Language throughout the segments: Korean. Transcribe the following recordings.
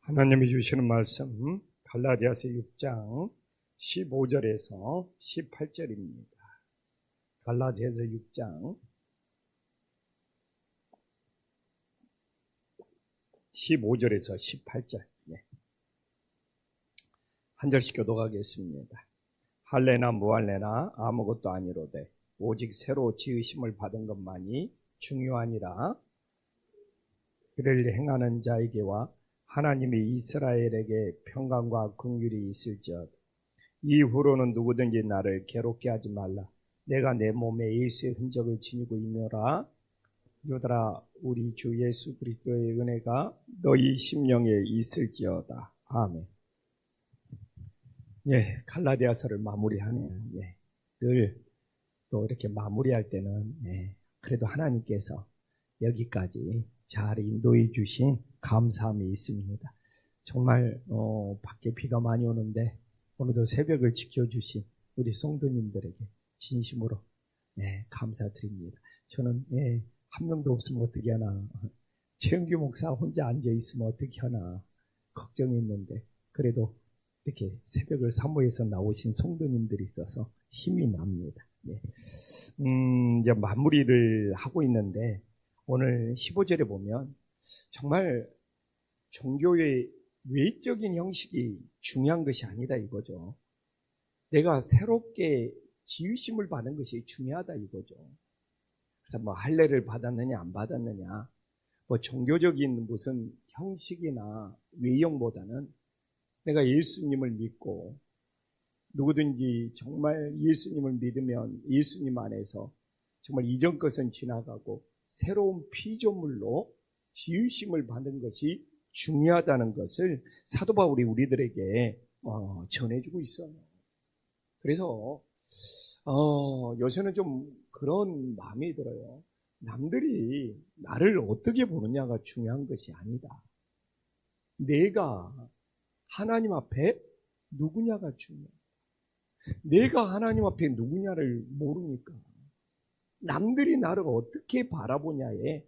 하나님이 주시는 말씀 갈라디아서 6장 15절에서 18절입니다. 갈라디아서 6장 15절에서 18절. 한 절씩 교독하겠습니다. 할례나 무할례나 아무것도 아니로되 오직 새로 지으심을 받은 것만이 중요하니라. 그를 행하는 자에게와 하나님이 이스라엘에게 평강과 긍휼이 있을지어다. 이후로는 누구든지 나를 괴롭게 하지 말라. 내가 내 몸에 예수의 흔적을 지니고 있노라. 유다라, 우리 주 예수 그리스도의 은혜가 너희 심령에 있을지어다. 아멘. 갈라디아서를 마무리하네요. 늘 또 이렇게 마무리할 때는 그래도 하나님께서 여기까지 잘 인도해 주신 감사함이 있습니다. 정말 밖에 비가 많이 오는데 오늘도 새벽을 지켜주신 우리 성도님들에게 진심으로 감사드립니다. 저는 한 명도 없으면 어떻게 하나, 최영규 목사 혼자 앉아 있으면 어떻게 하나 걱정했는데 그래도 이렇게 새벽을 사모해서 나오신 성도님들이 있어서 힘이 납니다. 이제 마무리를 하고 있는데 오늘 15절에 보면 정말 종교의 외적인 형식이 중요한 것이 아니다 이거죠. 내가 새롭게 지으심을 받은 것이 중요하다 이거죠. 그래서 할례를 받았느냐 안 받았느냐, 종교적인 무슨 형식이나 외형보다는 내가 예수님을 믿고 누구든지 정말 예수님을 믿으면 예수님 안에서 정말 이전 것은 지나가고 새로운 피조물로 지으심을 받는 것이 중요하다는 것을 사도 바울이 우리들에게 전해주고 있어요. 그래서 요새는 좀 그런 마음이 들어요. 남들이 나를 어떻게 보느냐가 중요한 것이 아니다. 내가 하나님 앞에 누구냐가 중요하다. 내가 하나님 앞에 누구냐를 모르니까 남들이 나를 어떻게 바라보냐에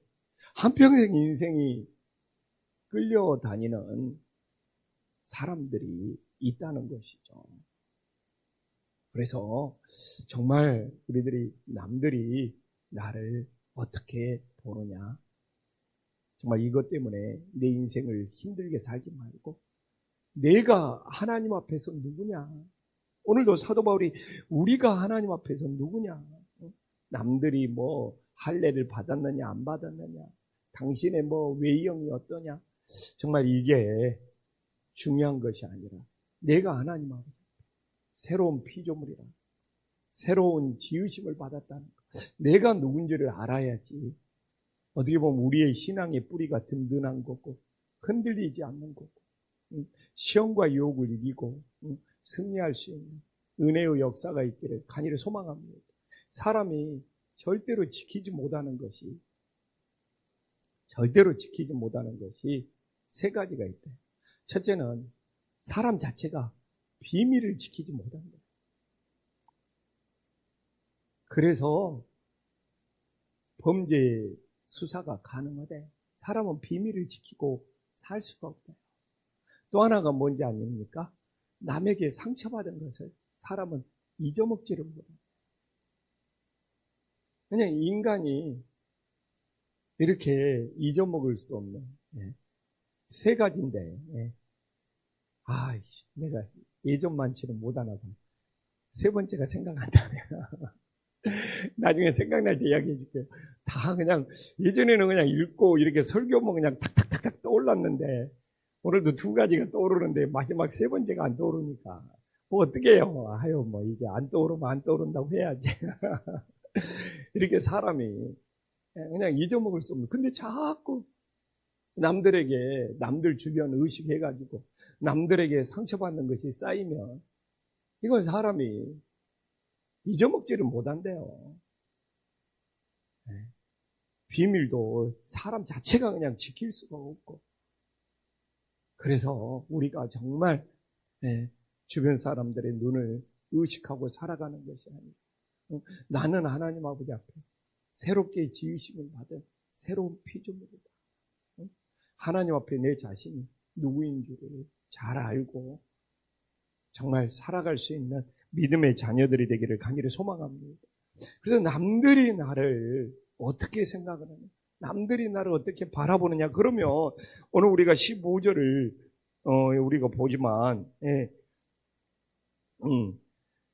한평생 인생이 끌려다니는 사람들이 있다는 것이죠. 그래서 정말 우리들이 남들이 나를 어떻게 보느냐, 정말 이것 때문에 내 인생을 힘들게 살지 말고 내가 하나님 앞에서 누구냐. 오늘도 사도 바울이 우리가 하나님 앞에서 누구냐, 남들이 할례를 받았느냐 안 받았느냐, 당신의 외형이 어떠냐, 정말 이게 중요한 것이 아니라 내가 하나님 앞에 새로운 피조물이라, 새로운 지으심을 받았다는 것, 내가 누군지를 알아야지. 어떻게 보면 우리의 신앙의 뿌리가 든든한 거고 흔들리지 않는 거고 시험과 유혹을 이기고 승리할 수 있는 은혜의 역사가 있기를 간절히 소망합니다. 사람이 절대로 지키지 못하는 것이 세 가지가 있대요. 첫째는 사람 자체가 비밀을 지키지 못한다. 그래서 범죄 수사가 가능하대. 사람은 비밀을 지키고 살 수가 없대요. 또 하나가 뭔지 아닙니까? 남에게 상처받은 것을 사람은 잊어먹지를 못해요. 그냥 인간이 이렇게 잊어먹을 수 없는 세 가지인데, 내가 예전만치는 못하나 봐. 세 번째가 생각난다면 나중에 생각날 때 이야기해 줄게요. 다 그냥 예전에는 그냥 읽고 이렇게 설교만 그냥 탁탁탁탁 떠올랐는데 오늘도 두 가지가 떠오르는데 마지막 세 번째가 안 떠오르니까 어떻게 해요? 이제 안 떠오르면 안 떠오른다고 해야지. 이렇게 사람이 그냥 잊어먹을 수 없는, 근데 자꾸 남들 주변 의식해가지고 남들에게 상처받는 것이 쌓이면 이건 사람이 잊어먹지를 못한대요. 비밀도 사람 자체가 그냥 지킬 수가 없고, 그래서 우리가 정말 주변 사람들의 눈을 의식하고 살아가는 것이 아니라 나는 하나님 아버지 앞에 새롭게 지으심을 받은 새로운 피조물이다. 하나님 앞에 내 자신이 누구인 줄을 잘 알고 정말 살아갈 수 있는 믿음의 자녀들이 되기를 간절히 소망합니다. 그래서 남들이 나를 어떻게 생각을 하냐, 남들이 나를 어떻게 바라보느냐. 그러면 오늘 우리가 15절을 우리가 보지만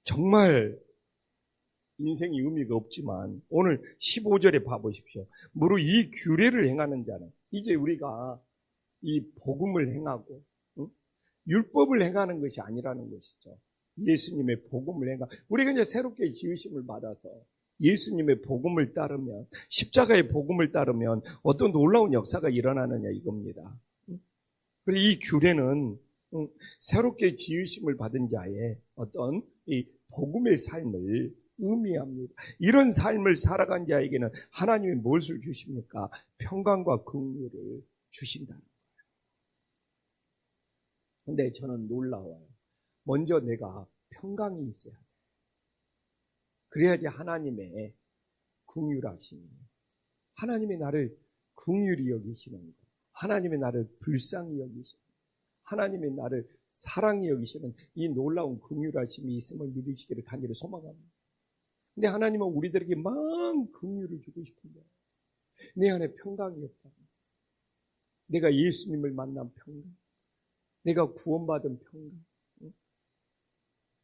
정말 인생이 의미가 없지만 오늘 15절에 봐보십시오. 무릇 이 규례를 행하는 자는, 이제 우리가 이 복음을 행하고 율법을 행하는 것이 아니라는 것이죠. 예수님의 복음을 행하, 우리가 이제 새롭게 지으심을 받아서 예수님의 복음을 따르면, 십자가의 복음을 따르면 어떤 놀라운 역사가 일어나느냐 이겁니다. 그래서 이 규례는 새롭게 지으심을 받은 자의 어떤 이 복음의 삶을 의미합니다. 이런 삶을 살아간 자에게는 하나님이 무엇을 주십니까? 평강과 긍휼을 주신다는 거예요. 근데 저는 놀라워요. 먼저 내가 평강이 있어야 돼. 그래야지 하나님의 긍휼하심이, 하나님이 나를 긍휼히 여기시는 것, 하나님이 나를 불쌍히 여기시는 것, 하나님이 나를 사랑히 여기시는 이 놀라운 긍휼하심이 있음을 믿으시기를 간절히 소망합니다. 근데 하나님은 우리들에게 막 긍휼을 주고 싶은데 내 안에 평강이 없다. 내가 예수님을 만난 평강, 내가 구원받은 평강,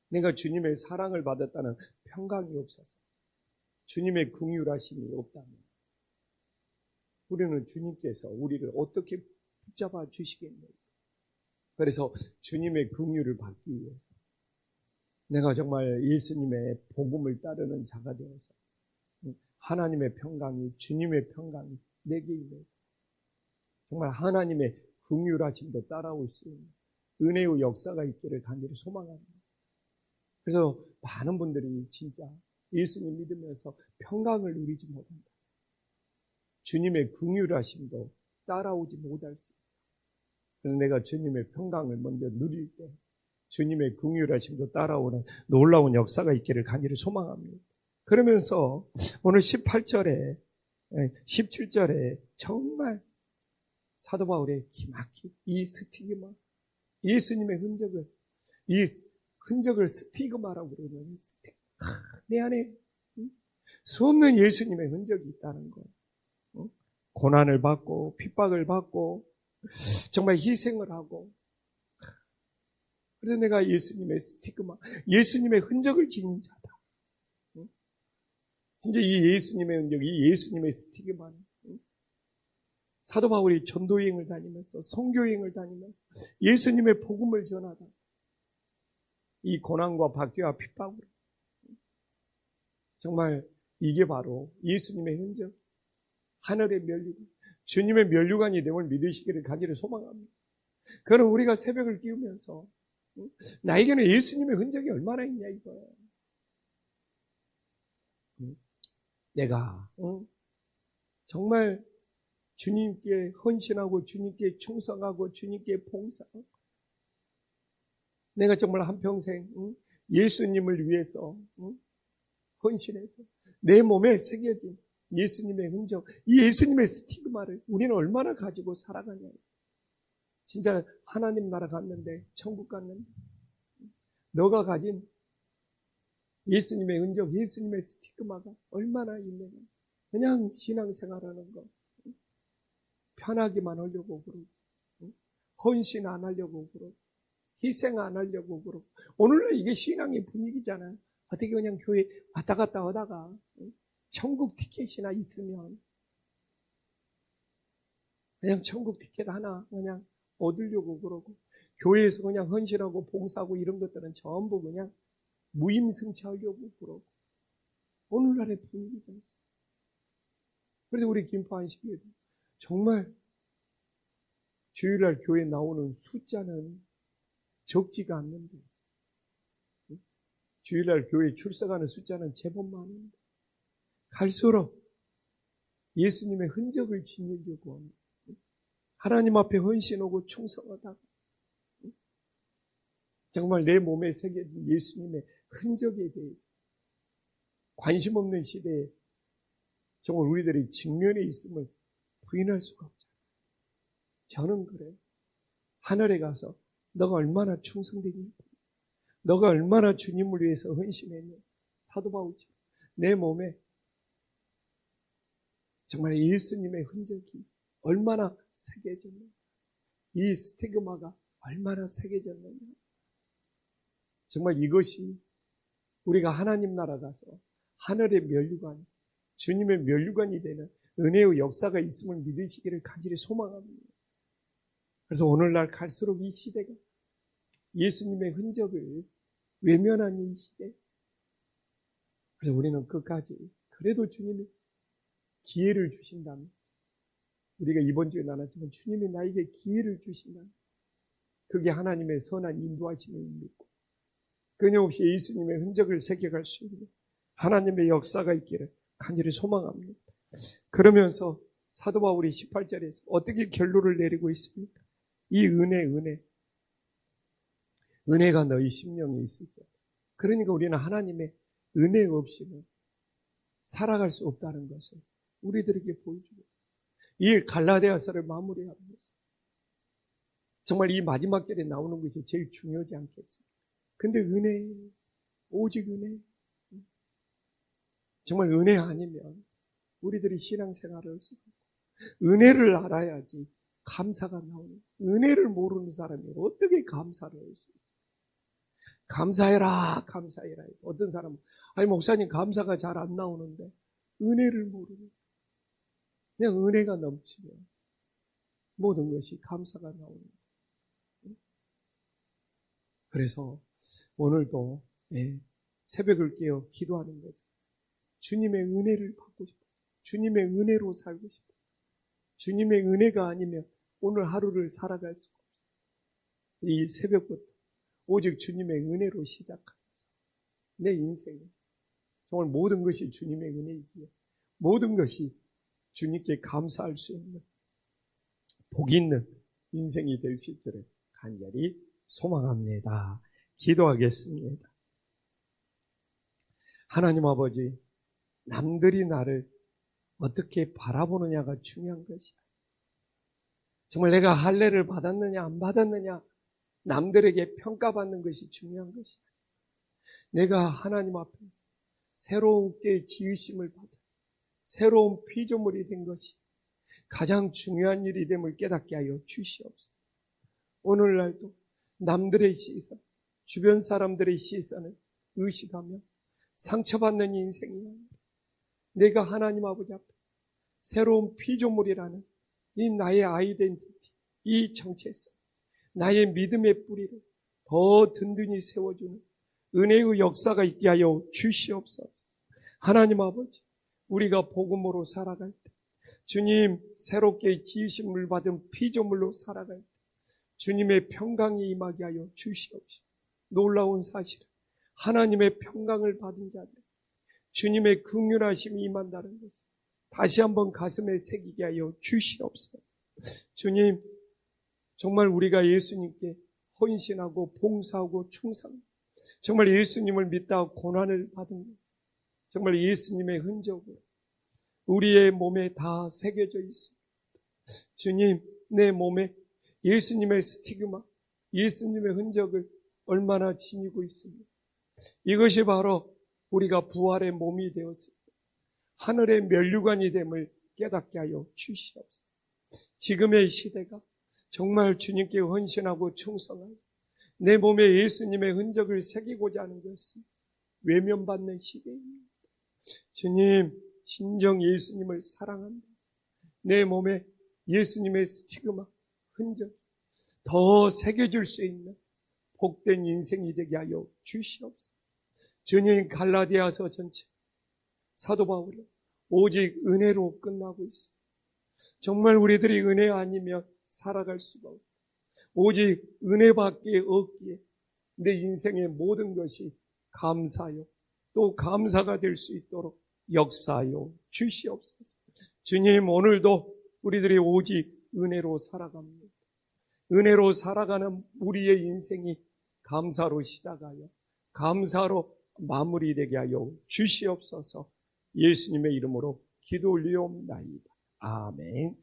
내가 주님의 사랑을 받았다는 평강이 없어서, 주님의 긍휼하심이 없다면 우리는 주님께서 우리를 어떻게 붙잡아 주시겠느냐. 그래서 주님의 긍휼을 받기 위해서 내가 정말 예수님의 복음을 따르는 자가 되어서 하나님의 평강이, 주님의 평강이 내게 임해서 정말 하나님의 긍휼하심도 따라올 수 있는 은혜의 역사가 있기를 간절히 소망합니다. 그래서 많은 분들이 진짜 예수님 믿으면서 평강을 누리지 못한다. 주님의 긍휼하심도 따라오지 못할 수 있다. 그래서 내가 주님의 평강을 먼저 누릴 때 주님의 긍휼하심도 따라오는 놀라운 역사가 있기를 간절히 소망합니다. 그러면서 오늘 18절에 17절에 정말 사도 바울의 기막히 이 스티그마, 예수님의 흔적을, 이 흔적을 스티그마라고 그러는 내 안에 수없는 예수님의 흔적이 있다는 거예요. 고난을 받고 핍박을 받고 정말 희생을 하고, 그래서 내가 예수님의 스티그마, 예수님의 흔적을 지닌 자다. 진짜 이 예수님의 흔적, 이 예수님의 스티그마는 사도 바울이 전도여행을 다니면서 선교여행을 다니면서 예수님의 복음을 전하다 이 고난과 박해와 핍박으로 정말 이게 바로 예수님의 흔적, 하늘의 면류관, 주님의 면류관이 됨을 믿으시기를 간절히 소망합니다. 그는 우리가 새벽을 끼우면서 나에게는 예수님의 흔적이 얼마나 있냐 이거예요. 내가 정말 주님께 헌신하고 주님께 충성하고 주님께 봉사하고 내가 정말 한평생 예수님을 위해서 헌신해서 내 몸에 새겨진 예수님의 흔적, 이 예수님의 스티그마를 우리는 얼마나 가지고 살아가냐. 진짜 하나님 나라 갔는데, 천국 갔는데 너가 가진 예수님의 흔적, 예수님의 스티그마가 얼마나 있느냐. 그냥 신앙생활하는 거 편하기만 하려고 그러고, 헌신 안 하려고 그러고, 희생 안 하려고 그러고. 오늘날 이게 신앙의 분위기잖아요. 어떻게 그냥 교회 왔다 갔다 하다가 천국 티켓이나 있으면 그냥 천국 티켓 하나 그냥 얻으려고 그러고, 교회에서 그냥 헌신하고 봉사하고 이런 것들은 전부 그냥 무임승차하려고 그러고. 오늘날의 분위기지 않습니까? 그래서 우리 김포안식교회도 정말 주일날 교회 나오는 숫자는 적지가 않는데, 주일날 교회 출석하는 숫자는 제법 많은데 갈수록 예수님의 흔적을 지니려고 합니다. 하나님 앞에 헌신하고 충성하다가 정말 내 몸에 새겨진 예수님의 흔적에 대해서 관심 없는 시대에 정말 우리들이 직면해 있음을 부인할 수가 없잖아요. 저는 그래요. 하늘에 가서 너가 얼마나 충성되니? 너가 얼마나 주님을 위해서 헌신했니? 사도 바울처럼 내 몸에 정말 예수님의 흔적이 얼마나 새겨졌느냐. 이 스티그마가 얼마나 새겨졌느냐. 정말 이것이 우리가 하나님 나라 가서 하늘의 면류관, 주님의 면류관이 되는 은혜의 역사가 있음을 믿으시기를 간절히 소망합니다. 그래서 오늘날 갈수록 이 시대가 예수님의 흔적을 외면하는 이 시대. 그래서 우리는 끝까지 그래도 주님이 기회를 주신다면, 우리가 이번 주에 나눴지만 주님이 나에게 기회를 주신다면 그게 하나님의 선한 인도하심을 믿고 끊임없이 예수님의 흔적을 새겨갈 수 있는 하나님의 역사가 있기를 간절히 소망합니다. 그러면서 사도 바울이 18절에서 어떻게 결론을 내리고 있습니까? 이 은혜가 너희 심령에 있을까? 그러니까 우리는 하나님의 은혜 없이는 살아갈 수 없다는 것을 우리들에게 보여주고, 이 갈라디아서를 마무리하면서 정말 이 마지막 절에 나오는 것이 제일 중요하지 않겠습니까? 근데 은혜, 오직 은혜, 정말 은혜 아니면 우리들이 신앙생활을 할 수 없고, 은혜를 알아야지 감사가 나오는, 은혜를 모르는 사람이 어떻게 감사를 할 수 있어요? 감사해라. 어떤 사람은 아니 목사님 감사가 잘 안 나오는데, 은혜를 모르는, 그냥 은혜가 넘치면 모든 것이 감사가 나오는 거예요. 그래서 오늘도 새벽을 깨어 기도하는 것은 주님의 은혜를 받고 싶어요. 주님의 은혜로 살고 싶어요. 주님의 은혜가 아니면 오늘 하루를 살아갈 수가 없어요. 이 새벽부터 오직 주님의 은혜로 시작하면서 내 인생에 정말 모든 것이 주님의 은혜이기에 모든 것이 주님께 감사할 수 있는 복 있는 인생이 될 수 있기를 간절히 소망합니다. 기도하겠습니다. 하나님 아버지, 남들이 나를 어떻게 바라보느냐가 중요한 것이야. 정말 내가 할례를 받았느냐 안 받았느냐, 남들에게 평가받는 것이 중요한 것이야. 내가 하나님 앞에서 새롭게 지으심을 받아 새로운 피조물이 된 것이 가장 중요한 일이 됨을 깨닫게 하여 주시옵소서. 오늘날도 남들의 시선, 주변 사람들의 시선을 의식하며 상처받는 인생이 아니라 내가 하나님 아버지 앞에 새로운 피조물이라는 이 나의 아이덴티티, 이 정체성, 나의 믿음의 뿌리를 더 든든히 세워주는 은혜의 역사가 있게 하여 주시옵소서. 하나님 아버지, 우리가 복음으로 살아갈 때, 주님 새롭게 지으심을 받은 피조물로 살아갈 때 주님의 평강이 임하게 하여 주시옵소서. 놀라운 사실은 하나님의 평강을 받은 자들, 주님의 긍휼하심이 임한다는 것을 다시 한번 가슴에 새기게 하여 주시옵소서. 주님, 정말 우리가 예수님께 헌신하고 봉사하고 충성, 정말 예수님을 믿다 고난을 받은 것, 정말 예수님의 흔적으로 우리의 몸에 다 새겨져 있습니다. 주님, 내 몸에 예수님의 스티그마, 예수님의 흔적을 얼마나 지니고 있습니다. 이것이 바로 우리가 부활의 몸이 되었습니다. 하늘의 면류관이 됨을 깨닫게 하여 주시옵소서. 지금의 시대가 정말 주님께 헌신하고 충성하여 내 몸에 예수님의 흔적을 새기고자 하는 것은 외면받는 시대입니다. 주님, 진정 예수님을 사랑한다. 내 몸에 예수님의 스티그마, 흔적 더 새겨줄 수 있는 복된 인생이 되게 하여 주시옵소서. 주님, 갈라디아서 전체 사도 바울은 오직 은혜로 끝나고 있습니다. 정말 우리들이 은혜 아니면 살아갈 수가 없고 오직 은혜밖에 없기에 내 인생의 모든 것이 감사요, 또 감사가 될 수 있도록 역사하여 주시옵소서. 주님, 오늘도 우리들이 오직 은혜로 살아갑니다. 은혜로 살아가는 우리의 인생이 감사로 시작하여 감사로 마무리되게 하여 주시옵소서. 예수님의 이름으로 기도 올리옵나이다. 아멘.